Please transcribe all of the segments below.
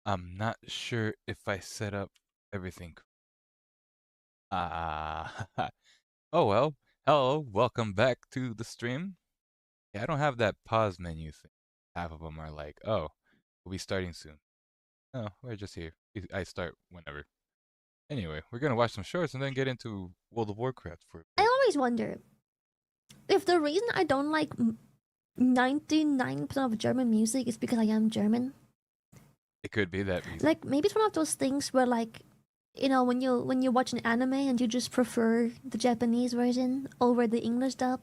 I'm not sure if I set up everything. Ah, oh well. Hello, welcome back to the stream. Yeah, I don't have that pause menu thing. Half of them are like, oh, we'll be starting soon. No, we're just here. I start whenever. Anyway, we're gonna watch some shorts and then get into World of Warcraft for a I bit. always wonder if the reason I don't like 99% of German music is because I am German. It could be that reason. Like maybe it's one of those things where like when you watch an anime and you just prefer the Japanese version over the English dub.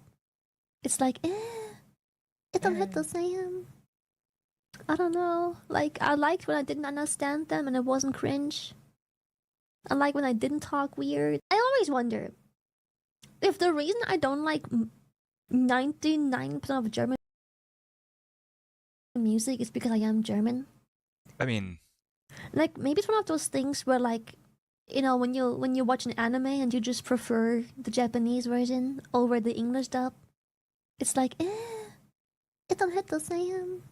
It's like it don't hit the same. I don't know. Like I liked when I didn't understand them and it wasn't cringe. I like when I didn't talk weird. I always wonder if the reason I don't like 99% of German music is because I am German. I mean, Like maybe it's one of those things where like when you watch an anime and you just prefer the Japanese version over the English dub. It's like it don't hit the same.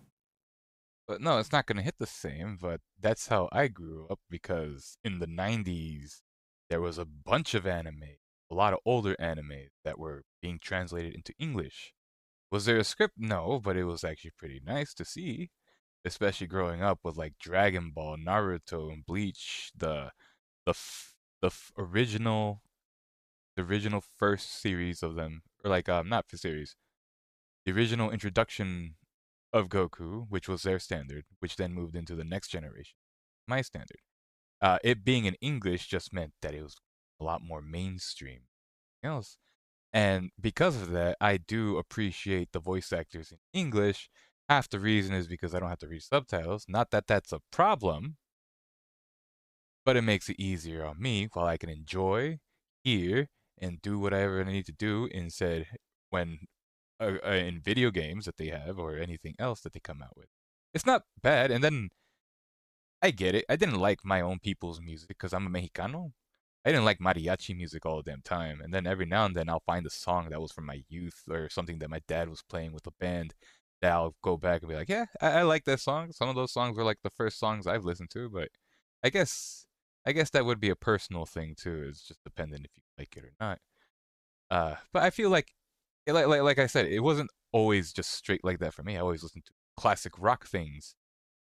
but no, it's not gonna hit the same, but that's how I grew up because in the 90s, there was a bunch of anime, a lot of older anime that were being translated into English. Was there a script? No, but it was actually pretty nice to see, especially growing up with like Dragon Ball, Naruto, and Bleach, the f- original the original first series of them, or like not the series, the original introduction of Goku, which was their standard, which then moved into the next generation, my standard. It being in English just meant that it was a lot more mainstream. Else. And because of that, I do appreciate the voice actors in English. Half the reason is because I don't have to read subtitles. Not that that's a problem, but it makes it easier on me while I can enjoy, hear, and do whatever I need to do instead when in video games that they have or anything else that they come out with. It's not bad, and then I get it. I didn't like my own people's music because I'm a Mexicano. I didn't like mariachi music all the damn time, and then every now and then I'll find a song that was from my youth or something that my dad was playing with a band that I'll go back and be like, yeah, I like that song. Some of those songs were like the first songs I've listened to, but I guess I guess that would be a personal thing too. It's just dependent if you like it or not. But I feel like I said, it wasn't always just straight like that for me. I always listened to classic rock things,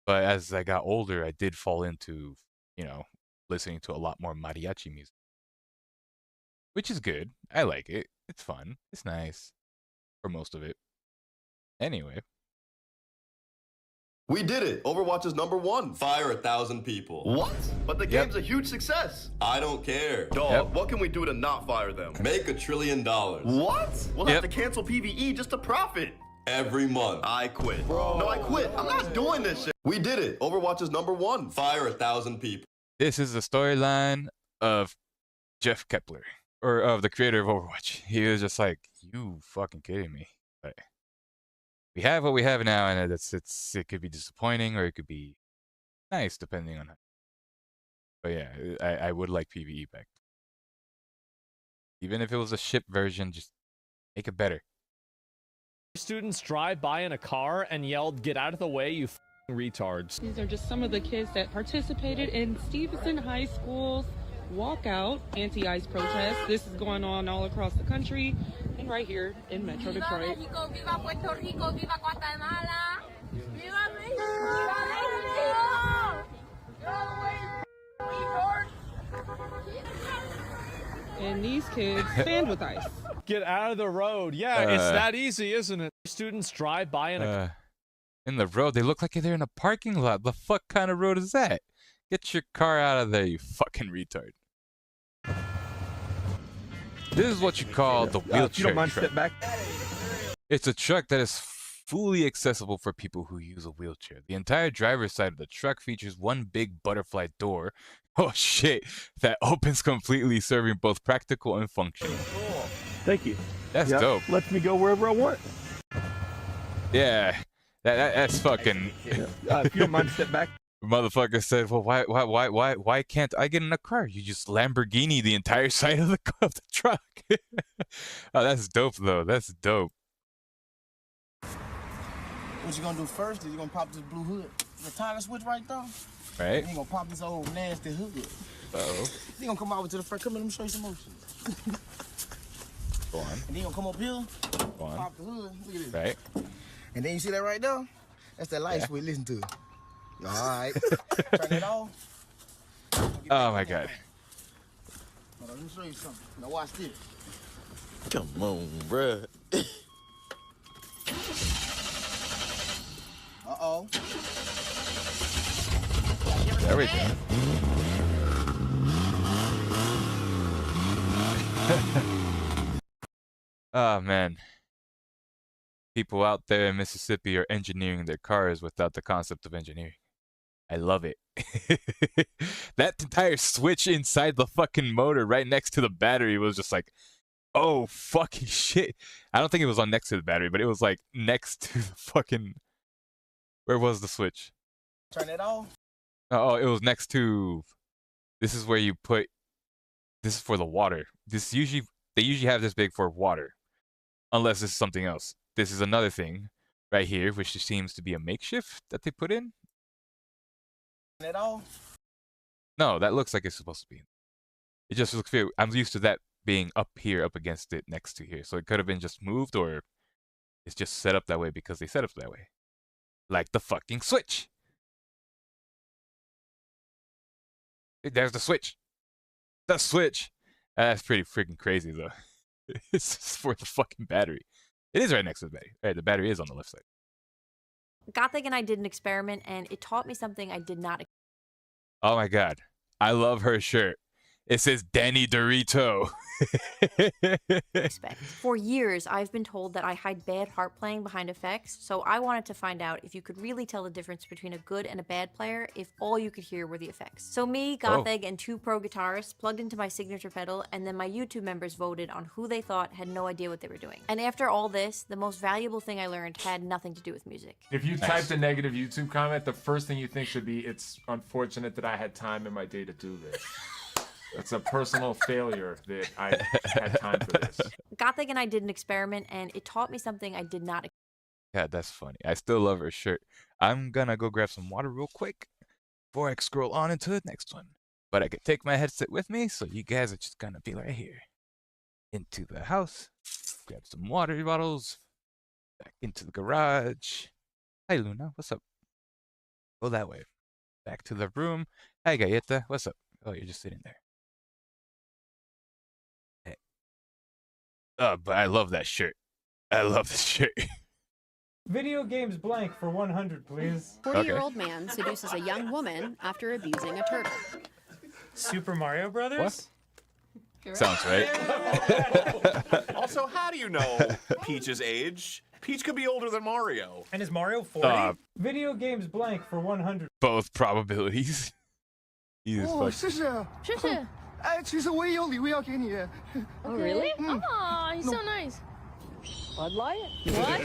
but as I got older, I did fall into, you know, listening to a lot more mariachi music, which is good. I like it. It's fun. It's nice for most of it. Anyway, We did it! Overwatch is #1. Fire 1,000 people. What? But the Yep. game's a huge success. I don't care. Dog, Yep. what can we do to not fire them? Make $1 trillion What? We'll Yep. have to cancel PvE just to profit. every month. I quit. No, I quit. I'm not doing this shit. We did it. Overwatch is #1. Fire 1,000 people. this is the storyline of Jeff Kepler, or of the creator of Overwatch. He was just like, "You fucking kidding me?" But we have what we have now, and it could be disappointing or it could be nice depending on how. But yeah, I would like PvE back. Even if it was a ship version, just make it better. Students drive by in a car and yelled, "Get out of the way, you f***ing retards." These are just some of the kids that participated in Stevenson High School's walkout anti-ICE protest. This is going on all across the country and right here in Metro Detroit. Viva Mexico, viva Puerto Rico, viva Guatemala, viva Mexico, viva And these kids stand with ICE. Get out of the road. Yeah, it's that easy, isn't it? Students drive by in a In the road, they look like they're in a parking lot. The fuck kind of road is that? Get your car out of there, you fucking retard. This is what you call the wheelchair If you don't mind, truck. step back. It's a truck that is fully accessible for people who use a wheelchair. The entire driver's side of the truck features one big butterfly door. Oh shit, that opens completely, serving both practical and functional. Thank you. That's Yep, dope. lets me go wherever I want. Yeah, that's fucking. If you don't mind, step back. Motherfucker said, "Well, why can't I get in a car? You just Lamborghini the entire side of the truck." Oh, that's dope though. That's dope. What you gonna do first? Is you gonna pop this blue hood? The toggle switch right there. Right? He gonna pop this old nasty hood. Uh-oh. He gonna come over to the front. Come here, let me show you some motion. Go on. And then he gonna come up here. Go on. Pop the hood. Look at this. Right? And then you see that right there? That's that light switch. Listen to it. All right. Turn it off. Oh my god. Hold on, let me show you something. Now watch this. Come on, bruh. Uh-oh. There we go. Oh man. People out there in Mississippi are engineering their cars without the concept of engineering. I love it. That entire switch inside the fucking motor right next to the battery was just like, oh fucking shit. I don't think it was on next to the battery, but it was like next to the fucking... Where was the switch? Turn it off. Oh, it was next to... This is where you put... This is for the water. They usually have this big for water. Unless this is something else. This is another thing right here, which seems to be a makeshift that they put in. Turn it off. No, that looks like it's supposed to be. It just looks weird. I'm used to that being up here, up against it, next to here. So it could have been just moved, or it's just set up that way because they set up that way. Like the fucking switch. There's the switch. The switch. That's pretty freaking crazy, though. It's just for the fucking battery. It is right next to the battery. Right, the battery is on the left side. Gothic and I did an experiment, and it taught me something I did not Oh my god. I love her shirt. It says Danny Dorito. expect. For years, I've been told that I hide bad harp playing behind effects, so I wanted to find out if you could really tell the difference between a good and a bad player if all you could hear were the effects. So me, Gothic, and 2 pro guitarists plugged into my signature pedal, and then my YouTube members voted on who they thought had no idea what they were doing. And after all this, the most valuable thing I learned had nothing to do with music. If you typed a negative YouTube comment, the first thing you think should be, it's unfortunate that I had time in my day to do this. It's a personal failure that I had time for this. Gothic and I did an experiment, and it taught me something I did not. Yeah, that's funny. I still love her shirt. I'm gonna go grab some water real quick before I scroll on into the next one. But I could take my headset with me, so you guys are just gonna be right here. Into the house, grab some water bottles, back into the garage. Hi, Luna, what's up? Go that way. Back to the room. Hi, Galleta, what's up? Oh, you're just sitting there. Hey. But I love that shirt. I love this shirt. Video games blank for 100, please. 40-year-old man seduces a young woman after abusing a turtle. Super Mario Brothers? Sounds right. Also, how do you know Peach's age? Peach could be older than Mario. And is Mario 40? Video games blank for 100. Both probabilities. Jesus fuck. 谢谢。谢谢。哎，其实我也有礼物要给你。 Oh, really? Oh, he's so nice. Bud Light? What?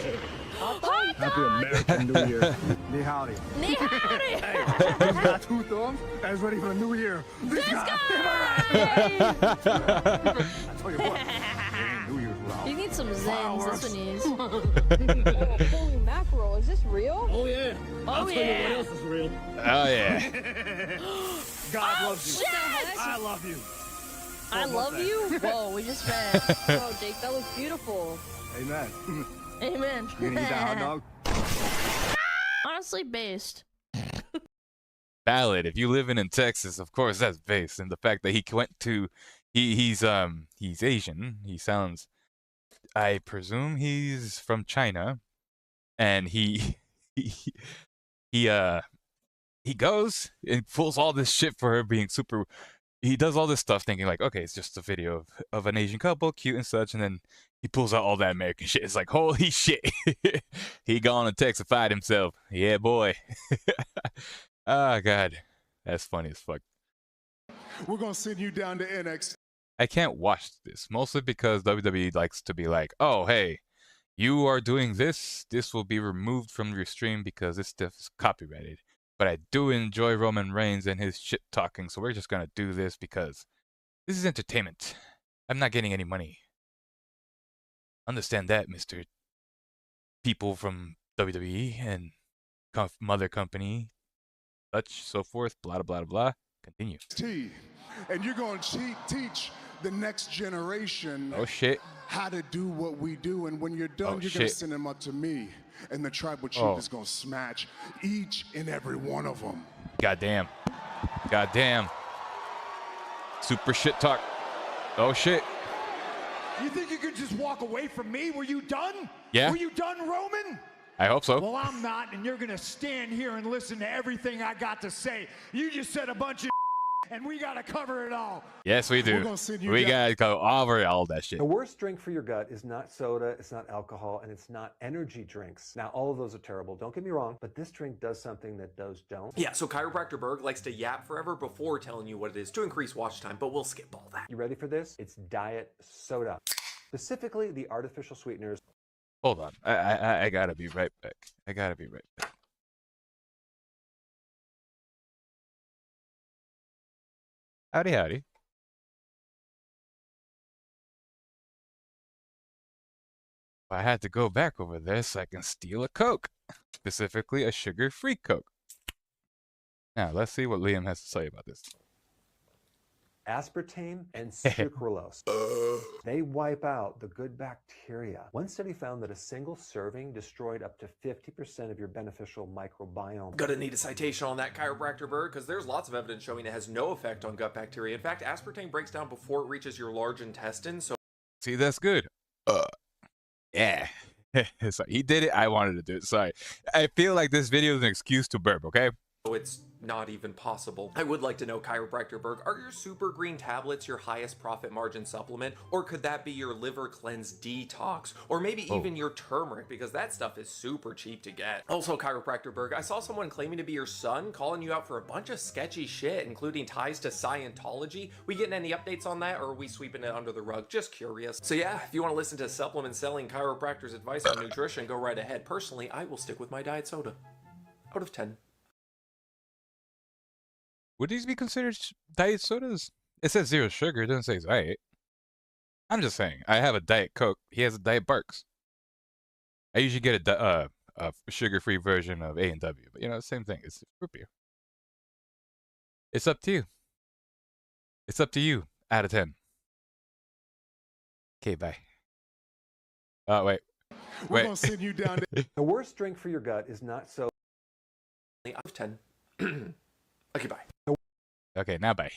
Happy American New Year. Ni howdy. Ni howdy. Hey, he's got 2 thumbs and is ready for the new year. This guy. I tell you what, New Year's without. You need some zens, that's what he is. Holy mackerel, is this real? Oh, yeah. Oh, yeah. What else is real? Oh, yeah. God loves you. Shit! I love you. I love you? Whoa, we just met. Oh, Jake, that looks beautiful. Amen. Amen. You gonna eat that hot dog? Honestly, based. Valid. If you live in Texas, of course that's based. And the fact that he went to, he's Asian. He sounds, I presume he's from China, and he goes and pulls all this shit for her being super. He does all this stuff thinking like, okay, it's just a video of an Asian couple, cute and such, and then he pulls out all that American shit. It's like, holy shit. He gone and Texified himself. Yeah, boy. Oh, God. That's funny as fuck. We're gonna send you down to NXT. I can't watch this, mostly because WWE likes to be like, oh, hey, you are doing this. This will be removed from your stream because this stuff is copyrighted. But I do enjoy Roman Reigns and his shit talking, so we're just gonna do this because this is entertainment. I'm not getting any money. Understand that, Mr. People from WWE and mother company. such, so forth, blah, blah, blah, blah. Continue. And you're going to teach the next generation Oh, shit. how to do what we do. And when you're done, you're going to send them up to me. And the tribal chief is going to smash each and every one of them. Goddamn. Goddamn. Super shit talk. Oh, shit. You think you could just walk away from me? Were you done? Yeah. Were you done, Roman? I hope so. Well, I'm not, and you're going to stand here and listen to everything I got to say. You just said a bunch of and we got to cover it all. Yes, we do. We got to go over all that shit. The worst drink for your gut is not soda, it's not alcohol, and it's not energy drinks. Now, all of those are terrible. Don't get me wrong, but this drink does something that those don't. Yeah, so Chiropractor Berg likes to yap forever before telling you what it is to increase watch time, but we'll skip all that. You ready for this? It's diet soda. Specifically, the artificial sweeteners. Hold on. I got to be right back. I got to be right back. Howdy, howdy. I had to go back over there so I can steal a Coke, specifically a sugar-free Coke. Now, let's see what Liam has to say about this. Aspartame and sucralose. They wipe out the good bacteria. One study found that a single serving destroyed up to 50% of your beneficial microbiome. Gonna need a citation on that, Chiropractor Berg, because there's lots of evidence showing it has no effect on gut bacteria. In fact, aspartame breaks down before it reaches your large intestine, so... See, that's good. Yeah. Sorry, he did it. I wanted to do it. Sorry. I feel like this video is an excuse to burp, okay? It's not even possible. I would like to know, Chiropractor Berg, are your super green tablets your highest profit margin supplement? Or could that be your liver cleanse detox? Or maybe even your turmeric, because that stuff is super cheap to get. Also, Chiropractor Berg, I saw someone claiming to be your son, calling you out for a bunch of sketchy shit, including ties to Scientology. We getting any updates on that, or are we sweeping it under the rug? Just curious. So yeah, if you want to listen to supplement selling chiropractor's advice on nutrition, go right ahead. Personally, I will stick with my diet soda. Out of 10. Would these be considered diet sodas? It says zero sugar. It doesn't say diet. I'm just saying. I have a Diet Coke. He has a Diet Barks. I usually get a sugar-free version of A&W, but you know, same thing. It's root beer. It's up to you. It's up to you. Out of 10. Okay, bye. Wait. We're gonna send you down there. The worst drink for your gut is not so. Out of 10. Okay, bye. Okay, now bye.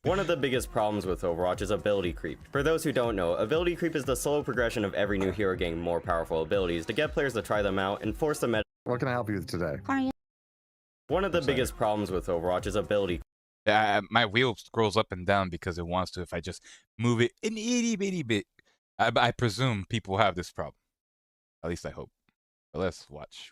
One of the biggest problems with Overwatch is ability creep. For those who don't know, ability creep is the slow progression of every new hero gaining more powerful abilities to get players to try them out and force the meta. What can I help you with today? One of the biggest problems with Overwatch is ability. My wheel scrolls up and down because it wants to if I just move it an itty bitty bit. I presume people have this problem. At least I hope. But let's watch.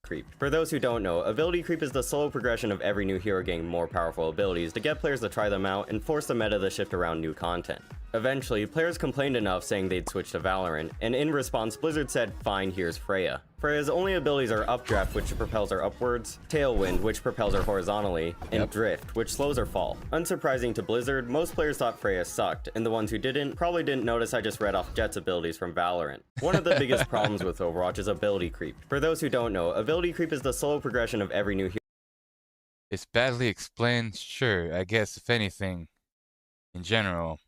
Creep. For those who don't know, ability creep is the slow progression of every new hero gaining more powerful abilities to get players to try them out and force the meta to shift around new content. Eventually, players complained enough saying they'd switch to Valorant, and in response Blizzard said, fine, here's Freya. Freya's only abilities are Updraft, which propels her upwards, Tailwind, which propels her horizontally, and Drift, which slows her fall. Unsurprising to Blizzard, most players thought Freya sucked, and the ones who didn't probably didn't notice I just read off Jet's abilities from Valorant. One of the biggest problems with Overwatch is ability creep. For those who don't know, ability creep is the slow progression of every new hero. It's badly explained, sure. I guess if anything, in general,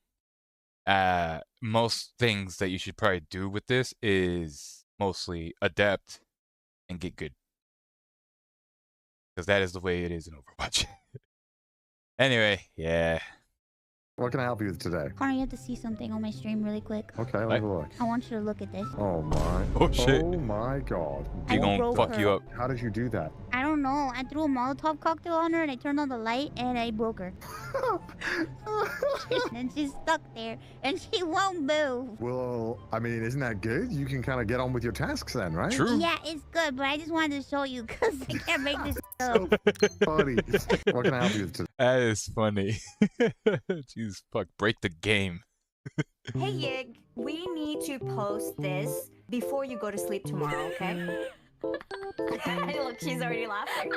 most things that you should probably do with this is mostly adapt and get good. Because that is the way it is in Overwatch. Anyway, yeah. What can I help you with today? Connor, you have to see something on my stream really quick. Okay, let me have a look. I want you to look at this. Oh my. Oh shit. Oh my god. He gonna fuck you up. How did you do that? I don't know. I threw a Molotov cocktail on her and I turned on the light and I broke her. And she's stuck there and she won't move. Well, I mean, isn't that good? You can kind of get on with your tasks then, right? True. Yeah, it's good, but I just wanted to show you because I can't make this up. Funny. What can I help you with today? That is funny. Jeez, fuck, break the game. Hey Yig, we need to post this before you go to sleep tomorrow, okay? Look, she's already laughing.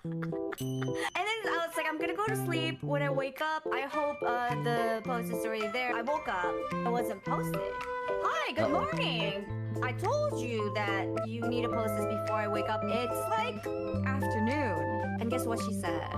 And then I was like, I'm gonna go to sleep. When I wake up, I hope the post is already there. I woke up, it wasn't posted. Hi, good morning. I told you that you need to post this before I wake up. It's like afternoon. And is what she said.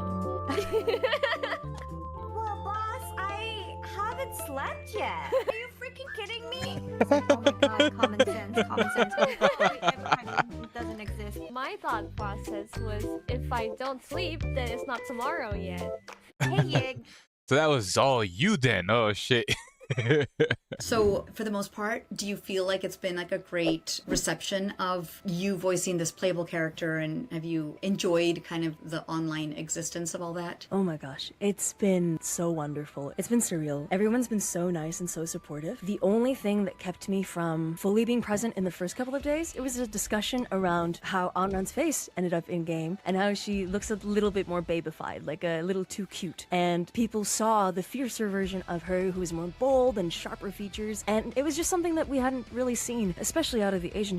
Well, boss, I haven't slept yet. Are you freaking kidding me? Oh my god, common sense, common sense. It doesn't exist. My thought process was, if I don't sleep, then it's not tomorrow yet. Hey, Yig. So that was all you then. Oh shit. So, for the most part, do you feel like it's been like a great reception of you voicing this playable character, and have you enjoyed kind of the online existence of all that? Oh my gosh, it's been so wonderful. It's been surreal. Everyone's been so nice and so supportive. The only thing that kept me from fully being present in the first couple of days, it was a discussion around how Anran's face ended up in game and how she looks a little bit more babified, like a little too cute. And people saw the fiercer version of her who was more bold and sharper features, and it was just something that we hadn't really seen, especially out of the Asian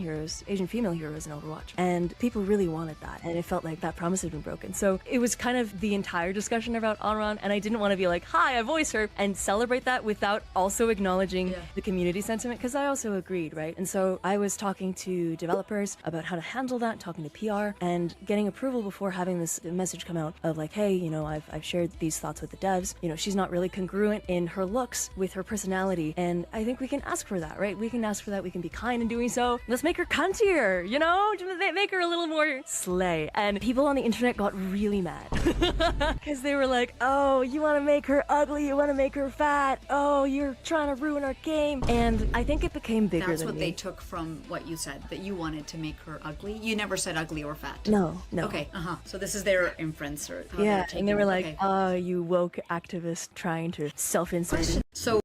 female heroes in Overwatch. And people really wanted that, and it felt like that promise had been broken. So it was kind of the entire discussion about Anran, and I didn't want to be like, hi, I voice her, and celebrate that without also acknowledging the community sentiment, because I also agreed, right? And so I was talking to developers about how to handle that, talking to PR, and getting approval before having this message come out of like, hey, you know, I've shared these thoughts with the devs. You know, she's not really congruent in her looks with her personality, and I think we can ask for that, right? We can ask for that. We can be kind in doing so. Let's make her cuntier, you know? Make her a little more slay. And people on the internet got really mad because they were like, oh, you want to make her ugly, you want to make her fat, oh, you're trying to ruin our game. And I think it became bigger That's than what me. they took from what you said, that you wanted to make her ugly. You never said ugly or fat. No. Okay, so this is their inference, or how Yeah, they're taking and they were it. like, Okay. oh, you woke activist trying to self-insert. So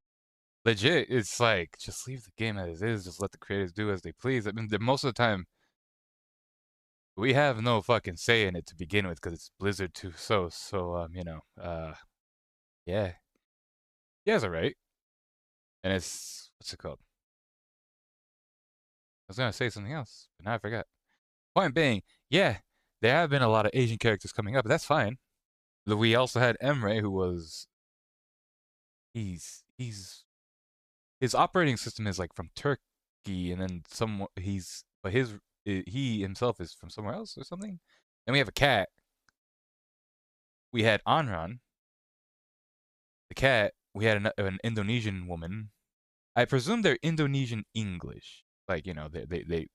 Legit, it's like, just leave the game as is. Just let the creators do as they please. I mean, most of the time, we have no fucking say in it to begin with because it's Blizzard too. So, you know, yeah. You guys are right. And it's, what's it called? I was gonna say something else, but now I forgot. Point being, yeah, there have been a lot of Asian characters coming up, but that's fine. We also had Emre, who was, his operating system is like from Turkey, and then he himself is from somewhere else or something. Then we have a cat. We had Anran, the cat. We had an Indonesian woman. I presume they're Indonesian English, like, you know, they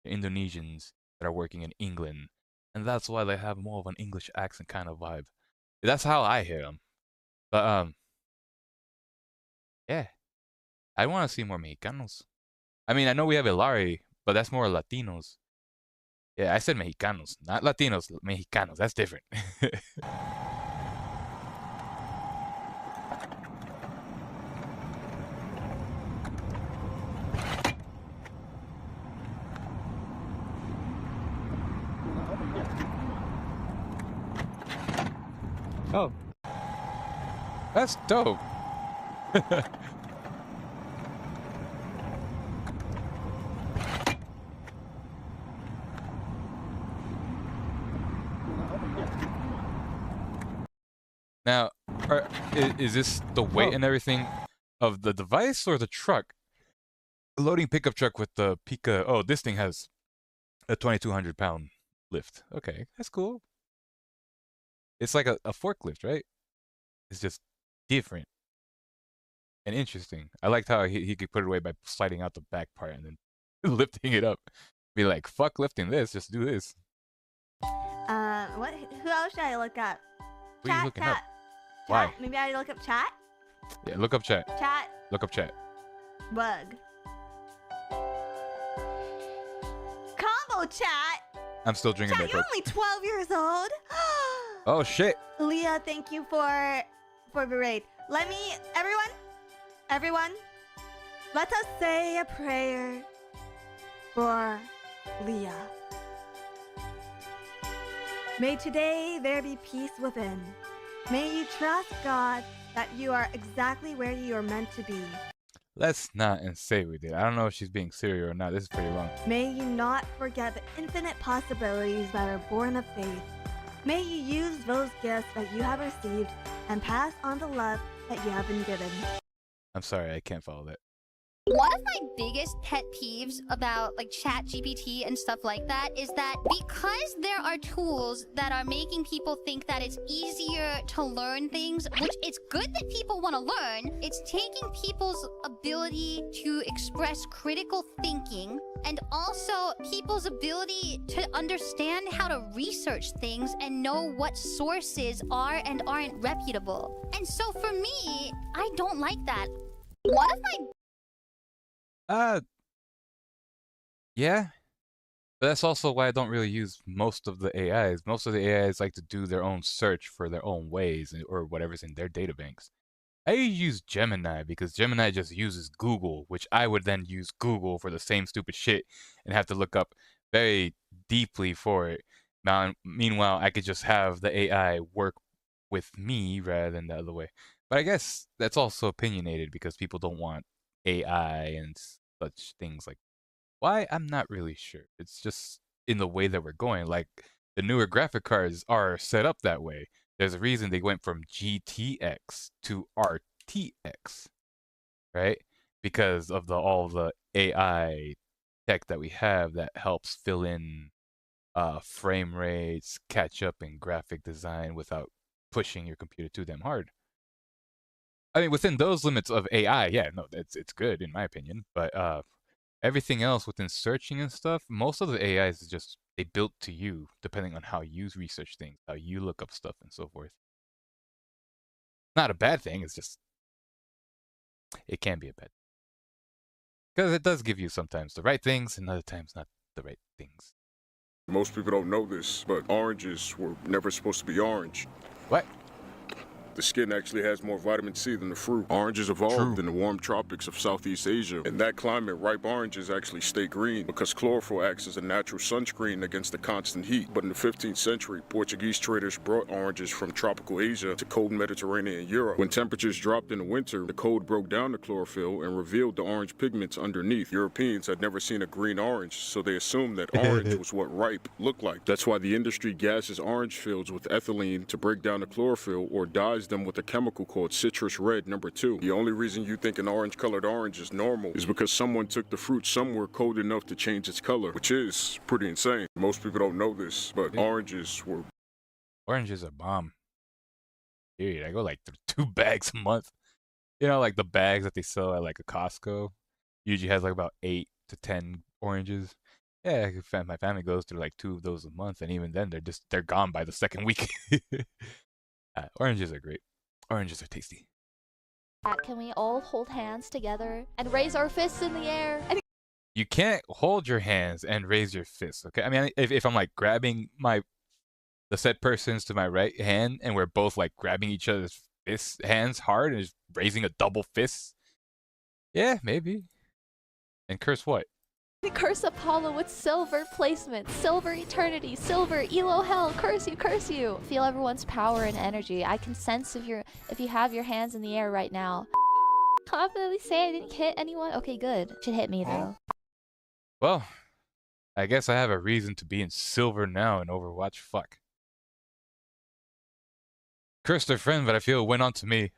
Indonesians that are working in England, and that's why they have more of an English accent kind of vibe. That's how I hear them. But yeah, I want to see more Mexicanos. I mean, I know we have Ilari, but that's more Latinos. Yeah, I said Mexicanos, not Latinos. Mexicanos, that's different. Oh, that's dope. Now, is this the weight and everything of the device or the truck? The loading pickup truck with the Pika. Oh, this thing has a 2,200 pound lift. Okay, that's cool. It's like a forklift, right? It's just different and interesting. I liked how he could put it away by sliding out the back part and then lifting it up. Be like, fuck lifting this, just do this. What? Who else should I look up? Who are you looking up? Chat. Why? Maybe I look up chat. Yeah, look up chat. Chat. Look up chat. Bug. Combo chat. I'm still drinking Chat, that you're Coke. only 12 years old. Oh shit. Leah, thank you for the raid. Let me, everyone, let us say a prayer for Leah. May today there be peace within. May you trust God that you are exactly where you are meant to be. Let's not and say we did. I don't know if she's being serious or not. This is pretty long. May you not forget the infinite possibilities that are born of faith. May you use those gifts that you have received and pass on the love that you have been given. I'm sorry, I can't follow that. One of my biggest pet peeves about like chat GPT and stuff like that is that because there are tools that are making people think that it's easier to learn things, which it's good that people want to learn, it's taking people's ability to express critical thinking and also people's ability to understand how to research things and know what sources are and aren't reputable. And so for me, I don't like that. One of my Yeah. But that's also why I don't really use most of the AIs. Most of the AIs like to do their own search for their own ways or whatever's in their databanks. I use Gemini because Gemini just uses Google, which I would then use Google for the same stupid shit and have to look up very deeply for it. Now, meanwhile, I could just have the AI work with me rather than the other way. But I guess that's also opinionated because people don't want AI and such things like why I'm not really sure. It's just in the way that we're going. Like the newer graphic cards are set up that way. There's a reason they went from GTX to RTX, right? Because of all the AI tech that we have that helps fill in frame rates, catch up in graphic design without pushing your computer too damn hard. I mean, within those limits of AI, yeah, no, it's good in my opinion. But everything else within searching and stuff, most of the AIs is just they built to you, depending on how you research things, how you look up stuff, and so forth. Not a bad thing. It's just it can be a bad because it does give you sometimes the right things and other times not the right things. Most people don't know this, but oranges were never supposed to be orange. What? The skin actually has more vitamin C than the fruit. Oranges evolved in the warm tropics of Southeast Asia. In that climate, ripe oranges actually stay green because chlorophyll acts as a natural sunscreen against the constant heat. But in the 15th century, Portuguese traders brought oranges from tropical Asia to cold Mediterranean Europe. When temperatures dropped in the winter, the cold broke down the chlorophyll and revealed the orange pigments underneath. Europeans had never seen a green orange, so they assumed that orange was what ripe looked like. That's why the industry gases orange fields with ethylene to break down the chlorophyll or dyes them with a chemical called citrus red number 2. The only reason you think an orange-colored orange is normal is because someone took the fruit somewhere cold enough to change its color, which is pretty insane. Most people don't know this, but oranges are bomb. Period. I go like through 2 bags a month. You know, like the bags that they sell at like a Costco usually has like about 8 to 10 oranges. Yeah, my family goes through like 2 of those a month, and even then they're gone by the second week. Oranges are great. Oranges are tasty. Can we all hold hands together and raise our fists in the air? You can't hold your hands and raise your fists, okay? I mean, if I'm like grabbing the said persons to my right hand and we're both like grabbing each other's hands hard and just raising a double fist, yeah, maybe. And curse what? Curse Apollo with silver placement, silver eternity, silver elo hell, curse you, curse you. Feel everyone's power and energy. I can sense if you have your hands in the air right now. Confidently say I didn't hit anyone. Okay, good. Should hit me though. Well, I guess I have a reason to be in silver now in Overwatch. Fuck. Cursed their friend, but I feel it went on to me.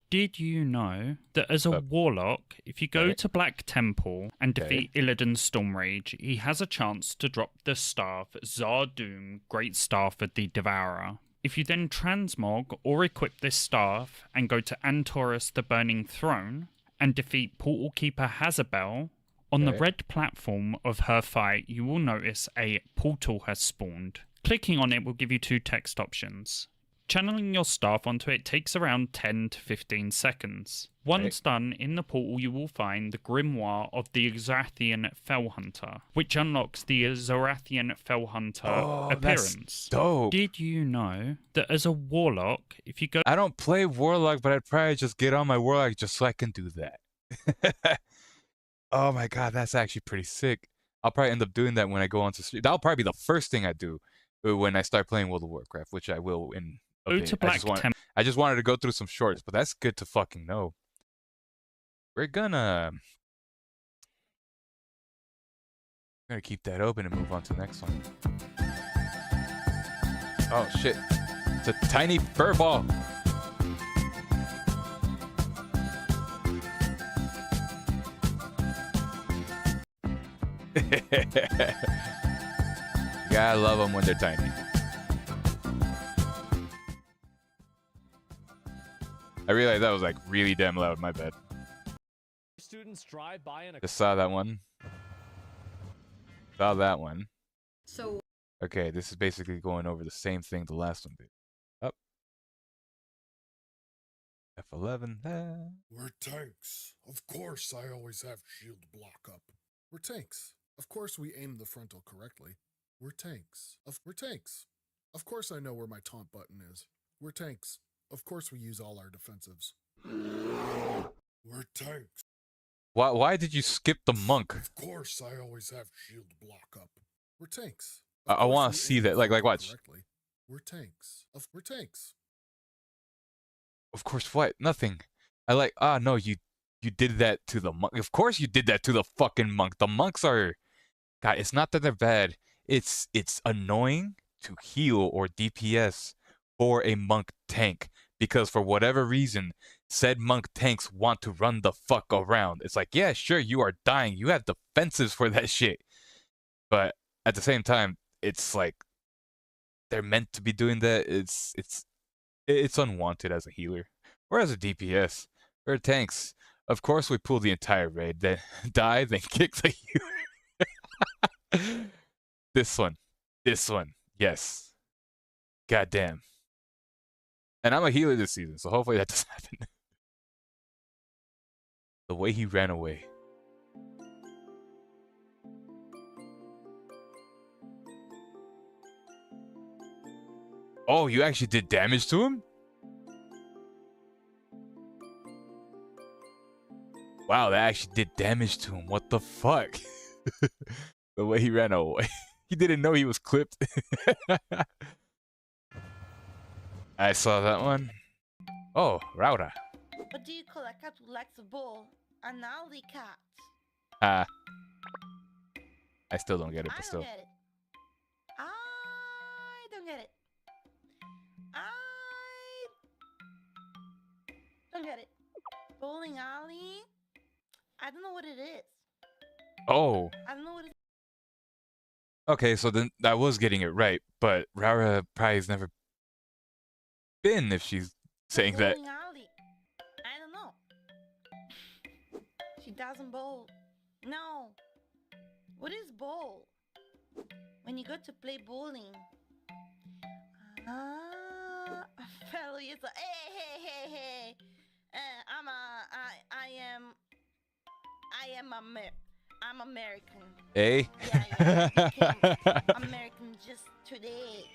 Did you know that as a warlock, if you go to Black Temple and defeat Illidan's Stormrage, he has a chance to drop the staff Zardoom, Great Staff of the Devourer. If you then transmog or equip this staff and go to Antorus the Burning Throne and defeat Portal Keeper Hazabel, on the red platform of her fight, you will notice a portal has spawned. Clicking on it will give you 2 text options. Channeling your staff onto it takes around 10 to 15 seconds. Once done, in the portal you will find the Grimoire of the Zorathian Fellhunter, which unlocks the Zorathian Fellhunter appearance. That's dope. Did you know that as a warlock, if you go... I don't play warlock, but I'd probably just get on my warlock just so I can do that. Oh my god, that's actually pretty sick. I'll probably end up doing that when I go onto stream. That'll probably be the first thing I do when I start playing World of Warcraft, which I will in... Go to Black Temple. I just wanted to go through some shorts, but that's good to fucking know. We're gonna keep that open and move on to the next one. Oh shit. It's a tiny furball. Gotta love them when they're tiny. I realized that was like really damn loud. My bad. Students drive by in a Just saw that one. Saw that one. So. Okay, this is basically going over the same thing the last one did. Up. F11 there. We're tanks. Of course I always have shield block up. We're tanks. Of course we aim the frontal correctly. We're tanks. We're tanks. Of course I know where my taunt button is. We're tanks. Of course we use all our defensives. We're tanks. Why did you skip the monk? Of course I always have shield block up. We're tanks. I want to see that. Like watch. Correctly. We're tanks. We're tanks. Of course, what? Nothing. I like. No, you did that to the monk. Of course, you did that to the fucking monk. The monks are, God. It's not that they're bad. It's annoying to heal or DPS for a monk tank because for whatever reason, said monk tanks want to run the fuck around. It's like, yeah, sure, you are dying. You have defensives for that shit, but at the same time, it's like they're meant to be doing that. It's unwanted as a healer or as a DPS or tanks. Of course, we pull the entire raid, then die, then kick the healer. This one, yes. Goddamn. And I'm a healer this season, so hopefully that doesn't happen. The way he ran away. Oh, you actually did damage to him? Wow, that actually did damage to him. What the fuck? The way he ran away. He didn't know he was clipped. I saw that one. Oh, Rauda. What do you call a cat who likes a ball? An alley cat. I still don't get it, but still. I don't get it. I don't get it. Bowling alley? I don't know what it is. Oh. I don't know what it is. Okay, so then I was getting it right, but Rara probably has never been if she's saying that. Bowling alley. I don't know. She doesn't bowl. No. What is bowl? When you go to play bowling. Fellow, it's a hey. I'm American. Hey? Yeah, I became American just today.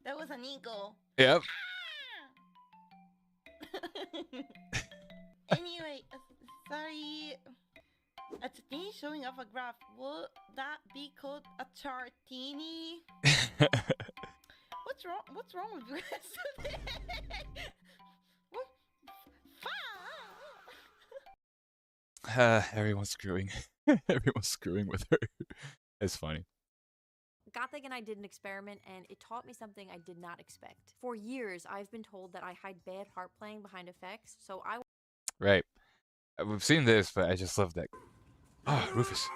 That was an eagle. Yep. Anyway, sorry. A tini showing off a graph. Would that be called a chartini? What's wrong with you guys today? Everyone's screwing. Everyone's screwing with her. It's funny. Gothic and I did an experiment, and it taught me something I did not expect. For years, I've been told that I hide bad harp playing behind effects, so I... Right. We've seen this, but I just love that. Oh, Rufus.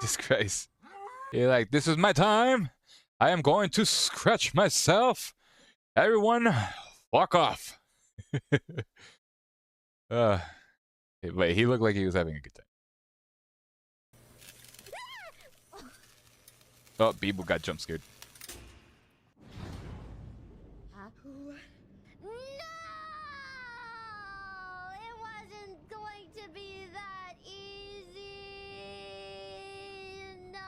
Jesus Christ. You're like, this is my time. I am going to scratch myself. Everyone, walk off. Wait, he looked like he was having a good time. Oh, Beeble got jump scared. It wasn't going to be that easy. No.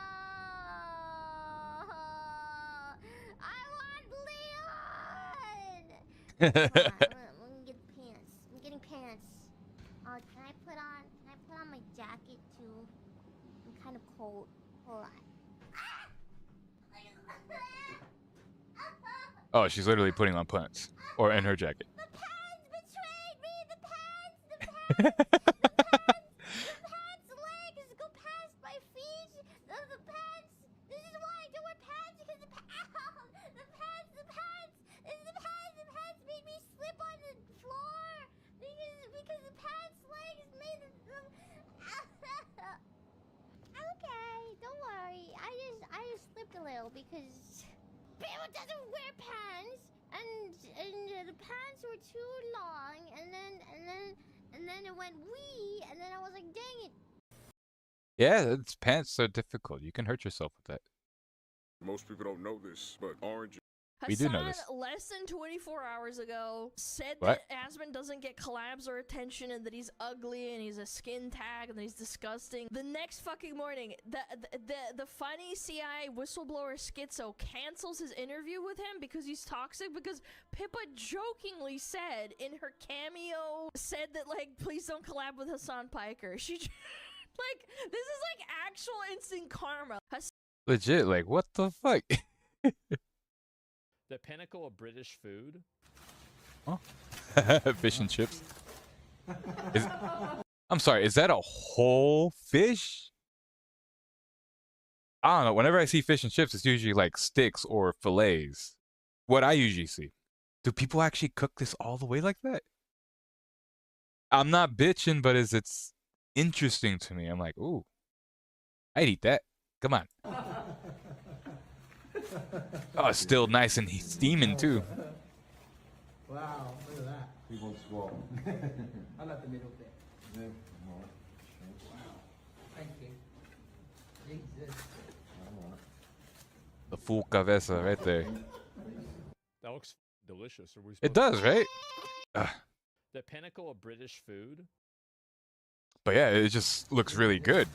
I'm gonna get pants. I'm getting pants. Can I put on my jacket too? I'm kind of cold. Hold on. Oh, she's literally putting on pants. Or in her jacket. The pants betrayed me! The pants! The pants legs go past my feet! The pants! This is why I don't wear pants, because the pants! The pants made me slip on the floor! Because the pants legs made them... Okay, don't worry. I just slipped a little because... People doesn't wear pants, and the pants were too long, and then it went wee, and then I was like, dang it. Yeah, pants are difficult. You can hurt yourself with that. Most people don't know this, but orange. We do know this. Less than 24 hours ago said What? that Asmund doesn't get collabs or attention, and that he's ugly and he's a skin tag and that he's disgusting. The next fucking morning, the funny CI whistleblower Schizo cancels his interview with him because he's toxic, because Pippa jokingly said in her cameo, said that, like, please don't collab with Hassan Piker. She like, this is like actual instant karma. Legit, like, what the fuck? The pinnacle of British food. Oh. Fish and chips. I'm sorry, is that a whole fish? I don't know. Whenever I see fish and chips, it's usually like sticks or fillets. What I usually see. Do people actually cook this all the way like that? I'm not bitching, but it's interesting to me. I'm like, ooh, I'd eat that. Come on. Oh, it's still nice and steaming too. Wow, look at that. He won't swallow. I like the middle bit. Yeah. Wow. Thank you. Jesus. The full cabeza right there. That looks delicious. Are we It supposed does, right? Ugh. The pinnacle of British food. But yeah, it just looks really good.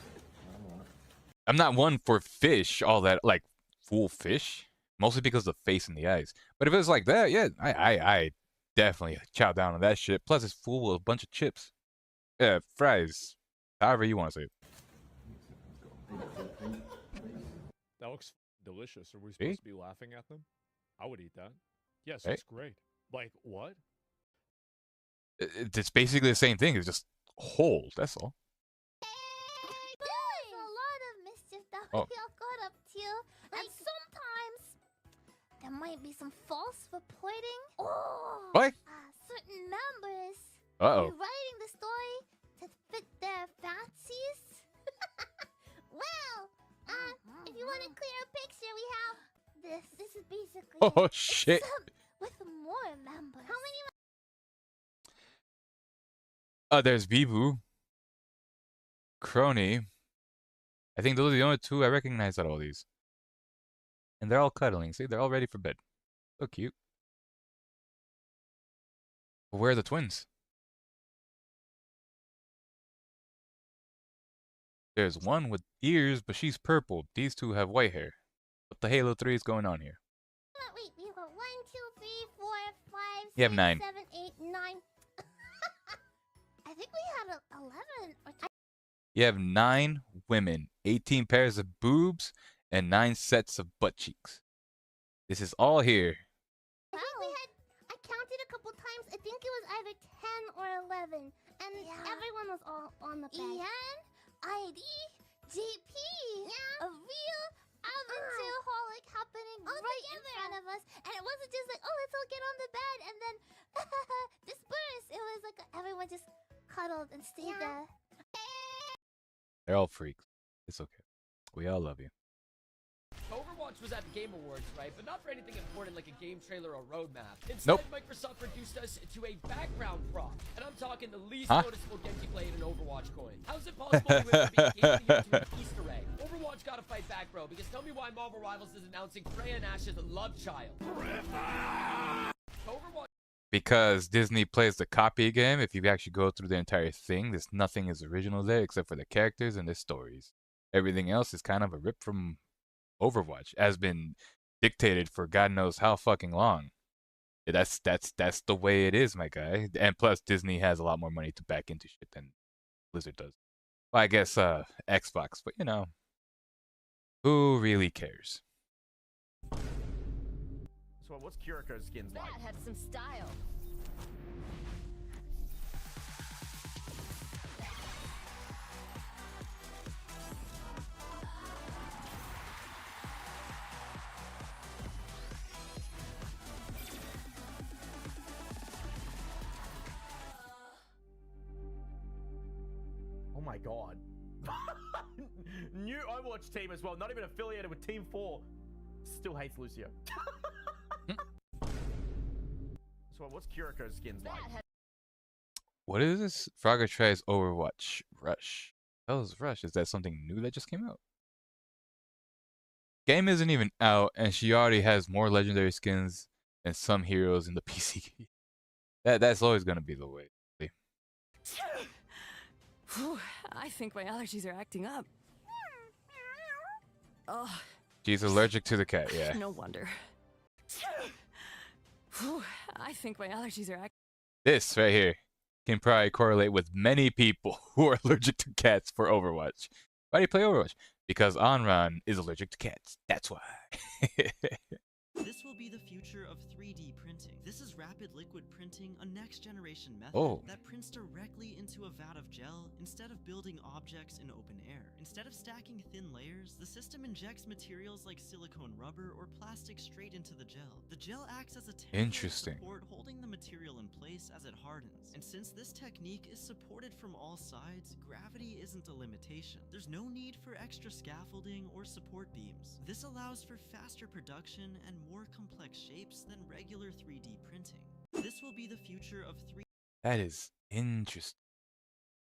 I'm not one for fish, all that, like full fish, mostly because of the face and the eyes. But if it's like that, yeah, I definitely chow down on that shit. Plus, it's full with a bunch of chips. Yeah, fries, however you want to say it. That looks delicious. Are we supposed to be laughing at them? I would eat that. Yes, it's great. Like, what? It's basically the same thing. It's just whole. That's all. There's a lot of mischief that we all got up to, and sometimes there might be some false reporting. Oh, What? Certain members Uh-oh. rewriting the story to fit their fancies. Well, if you want a clear picture, we have this. This is basically Oh shit. with more members. How many? There's Bibu, Crony. I think those are the only two I recognize out of all these. And they're all cuddling. See, they're all ready for bed. So cute. But where are the twins? There's one with ears, but she's purple. These two have white hair. What the Halo 3 is going on here? Wait, we got 1, 2, 3, 4, 5, You have 6, 9. 7, 8, 9. I think we had 11 or You have 9 women, 18 pairs of boobs, and 9 sets of butt cheeks. This is all here. I think we had, I counted a couple times. I think it was either 10 or 11. And everyone was all on the bed. Ian, ID, JP. Yeah. A real avatarholic happening right in front of us. And it wasn't just like, oh, let's all get on the bed and then disperse. It was like everyone just cuddled and stayed there. They're all freaks. It's okay. We all love you. Overwatch was at the Game Awards, right? But not for anything important like a game trailer or roadmap. Instead, Nope. Microsoft reduced us to a background prop. And I'm talking the least Huh? noticeable Genji blade in Overwatch coin. How's it possible we would be giving you to an Easter egg? Overwatch gotta fight back, bro, because tell me why Marvel Rivals is announcing Freya and Ash's love child. Overwatch. Because Disney plays the copy game, if you actually go through the entire thing, there's nothing is original there except for the characters and the stories. Everything else is kind of a rip from Overwatch, has been dictated for God knows how fucking long. That's the way it is, my guy. And plus, Disney has a lot more money to back into shit than Blizzard does. Well, I guess Xbox, but you know, who really cares? So what's Kiriko's skins like? That had some style. Oh my god. New Overwatch team as well, not even affiliated with Team 4. Still hates Lucio. So what's Kiriko's skins like? What is this? Frogger tries Overwatch Rush. Hell's Rush? Is that something new that just came out? Game isn't even out, and she already has more legendary skins than some heroes in the PC. That's always gonna be the way. Whew, I think my allergies are acting up. Oh. She's allergic to the cat, yeah. No wonder. Whew, I think my allergies are acting. This right here can probably correlate with many people who are allergic to cats for Overwatch. Why do you play Overwatch? Because Onran is allergic to cats. That's why. This will be the future of 3D printing. This is rapid liquid printing, a next generation method that prints directly into a vat of gel instead of building objects in open air. Instead of stacking thin layers, the system injects materials like silicone rubber or plastic straight into the gel. The gel acts as a temporary support holding the material in place as it hardens. And since this technique is supported from all sides, gravity isn't a limitation. There's no need for extra scaffolding or support beams. This allows for faster production and more complex shapes than regular 3D printing. This will be the future of 3D. That is interesting.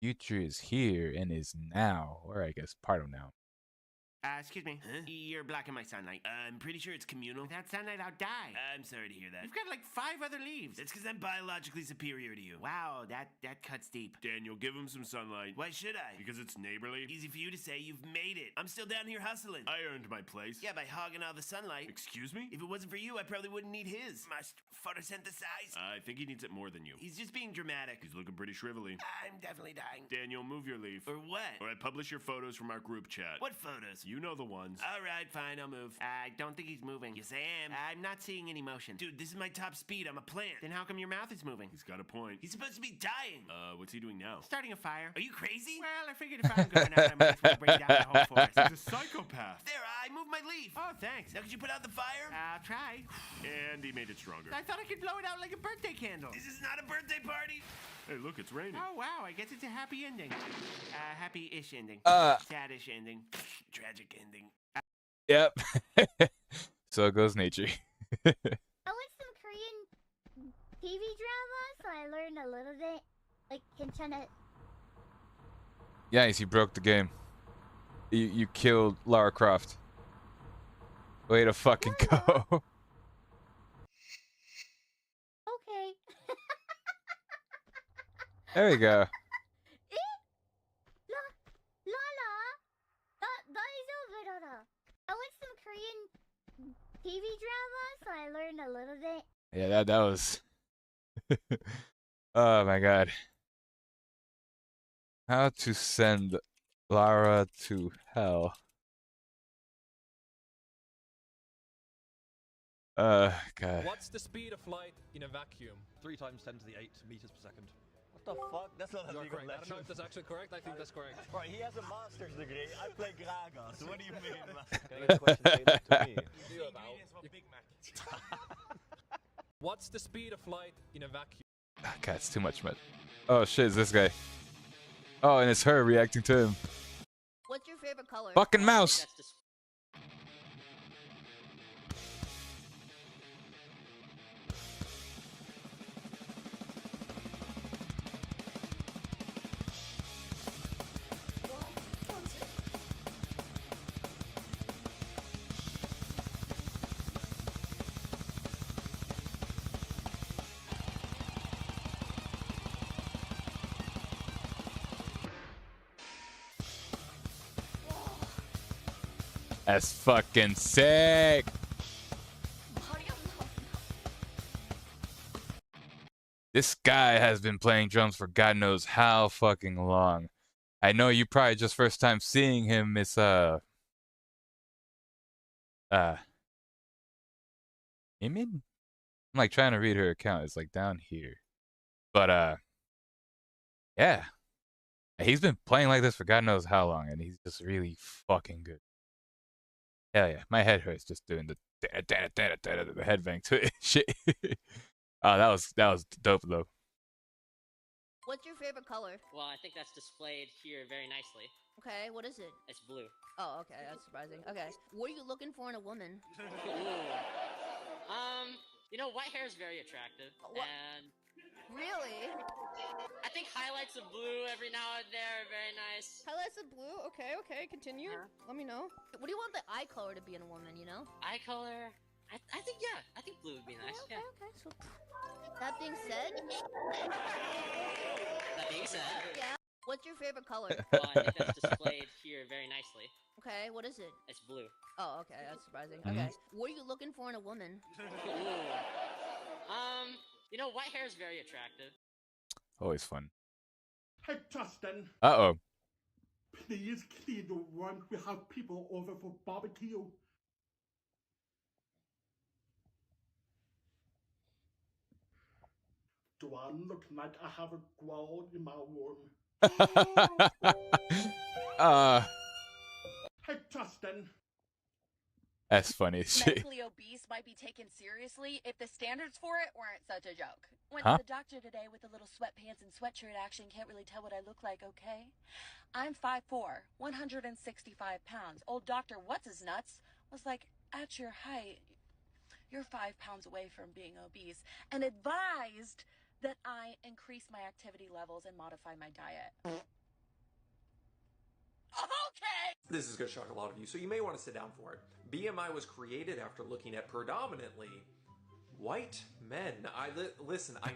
Future is here and is now, or I guess part of now. Excuse me. Huh? You're blocking my sunlight. I'm pretty sure it's communal. Without sunlight, I'll die. I'm sorry to hear that. You've got like 5 other leaves. That's because I'm biologically superior to you. Wow, that cuts deep. Daniel, give him some sunlight. Why should I? Because it's neighborly. Easy for you to say. You've made it. I'm still down here hustling. I earned my place. Yeah, by hogging all the sunlight. Excuse me? If it wasn't for you, I probably wouldn't need his. Must photosynthesize. I think he needs it more than you. He's just being dramatic. He's looking pretty shrivelly. I'm definitely dying. Daniel, move your leaf. Or what? Or I publish your photos from our group chat. What photos? You know the ones. All right, fine, I'll move. I don't think he's moving. Yes, I am. I'm not seeing any motion. Dude, this is my top speed. I'm a plant. Then how come your mouth is moving? He's got a point. He's supposed to be dying. What's he doing now? Starting a fire. Are you crazy? Well, I figured if I'm going out, I might as well bring down the whole forest. He's a psychopath. There, I moved my leaf. Oh, thanks. Now could you put out the fire? I'll try. And he made it stronger. I thought I could blow it out like a birthday candle. This is not a birthday party. Hey, look, it's raining. Oh, wow. I guess it's a happy ending. Happy-ish ending. Sad-ish ending. Tragic ending. Yep. So goes nature. I watched some Korean TV drama, so I learned a little bit. Like, Kinchana. Nice, you broke the game. You killed Lara Croft. Way to fucking go. Okay. There we go. I watched some Korean TV drama, so I learned a little bit. Yeah, that was. Oh my god. How to send Lara to hell. God. What's the speed of light in a vacuum? 3 times 10 to the 8 meters per second. What the fuck? That's not a You're legal correct. I don't know if that's actually correct. I think that's correct. Right, he has a master's degree. I play Gragas. So what do you mean, man? Can I get a question tailored to me? You do about Big Mac. What's the speed of light in a vacuum? Ah, God, it's too much, man. Oh shit, it's this guy. Oh, and it's her reacting to him. What's your favorite color? Fucking mouse. That's fucking sick. This guy has been playing drums for God knows how fucking long. I know you probably just first time seeing him, Miss Imin? I'm like trying to read her account. It's like down here. But yeah. He's been playing like this for God knows how long, and he's just really fucking good. Hell yeah. My head hurts just doing the headbang to it. Shit. Oh, that was dope though. What's your favorite color? Well, I think that's displayed here very nicely. Okay, what is it? It's blue. Oh, okay, that's surprising. Okay, what are you looking for in a woman? You know, white hair is very attractive, and Really? I think highlights of blue every now and then are very nice. Highlights of blue? Okay, continue. Let me know. What do you want the eye color to be in a woman, you know? Eye color? I think, yeah, I think blue would be nice. Okay, yeah. okay. So, that being said... Yeah. What's your favorite color? Well, I think that's displayed here very nicely. Okay, what is it? It's blue. Oh, okay, that's surprising. Mhm. Okay, what are you looking for in a woman? You know, white hair is very attractive. Always fun. Hey, Justin. Uh-oh. Please clean the room. We have people over for barbecue. Do I look like I have a growl in my room? Hey, Justin. That's funny as shit. Medically obese might be taken seriously if the standards for it weren't such a joke. Went Huh? to the doctor today with a little sweatpants and sweatshirt action. Can't really tell what I look like, okay? I'm 5'4", 165 pounds. Old Dr. What's-His-Nuts was like, at your height, you're 5 pounds away from being obese, and advised that I increase my activity levels and modify my diet. Okay! This is going to shock a lot of you, so you may want to sit down for it. BMI was created after looking at predominantly white men. Listen, I